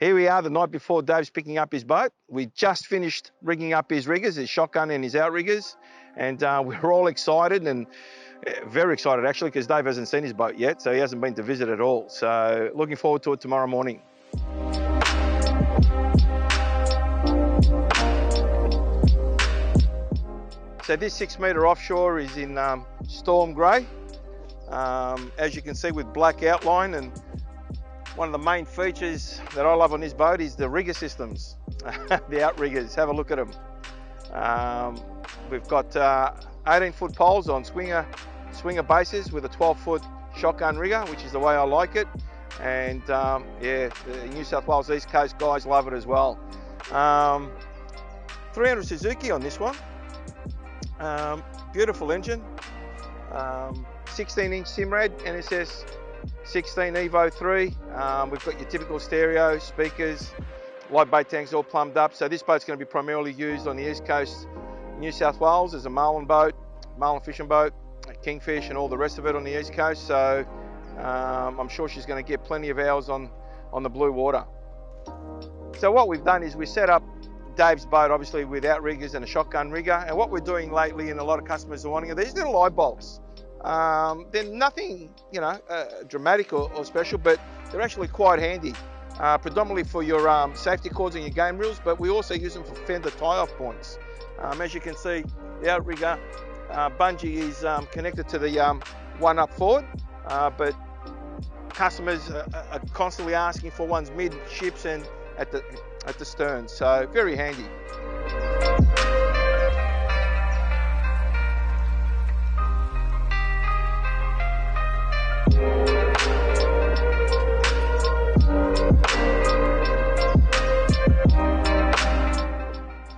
Here we are the night before Dave's picking up his boat. We just finished rigging up his riggers, his shotgun and his outriggers. And we're all excited and very excited actually, because Dave hasn't seen his boat yet, so he hasn't been to visit at all. So looking forward to it tomorrow morning. So this 6 metre offshore is in storm grey, as you can see, with black outline. And one of the main features that I love on this boat is the rigger systems, the outriggers. Have a look at them. We've got 18-foot poles on swinger bases with a 12-foot shotgun rigger, which is the way I like it. And yeah, the New South Wales East Coast guys love it as well. 300 Suzuki on this one. Beautiful engine. 16-inch Simrad NSS 16 Evo 3. We've got your typical stereo, speakers, light bait tanks all plumbed up. So this boat's going to be primarily used on the East Coast, New South Wales, as a marlin boat, marlin fishing boat, kingfish and all the rest of it on the East Coast. So I'm sure she's going to get plenty of hours on the blue water. So what we've done is we set up Dave's boat obviously with outriggers and a shotgun rigger. And what we're doing lately, and a lot of customers are wanting, are these little eye bolts. They're nothing, dramatic or special, but they're actually quite handy, predominantly for your safety cords and your game reels, but we also use them for fender tie-off points. As you can see, the outrigger bungee is connected to the one up forward, but customers are constantly asking for ones mid-ships and at the stern, so very handy.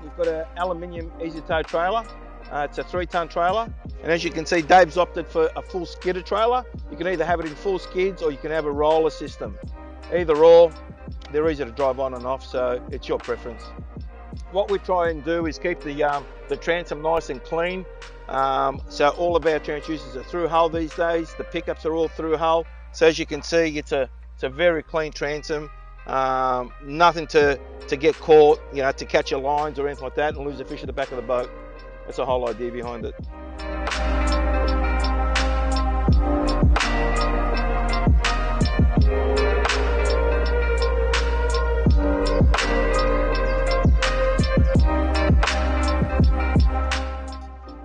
We've got an aluminium easy tow trailer. It's a 3-ton trailer, and as you can see, Dave's opted for a full skidder trailer. You can either have it in full skids or you can have a roller system. Either or, they're easy to drive on and off, so it's your preference. What we try and do is keep the transom nice and clean. So all of our transducers are through hull these days. The pickups are all through hull. So as you can see, it's a very clean transom. Nothing to get caught, to catch your lines or anything like that and lose the fish at the back of the boat. That's the whole idea behind it.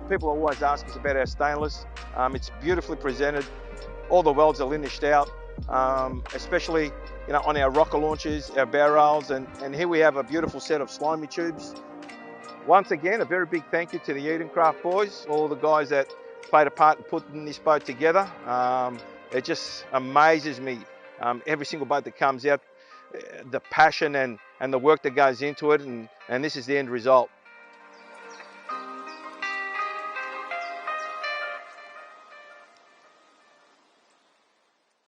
People always ask us about our stainless. It's beautifully presented. All the welds are linished out, especially on our rocker launches, our barrels, and here we have a beautiful set of slimy tubes. Once again, a very big thank you to the Edencraft boys, all the guys that played a part in putting this boat together. It just amazes me, every single boat that comes out, the passion and the work that goes into it, and this is the end result.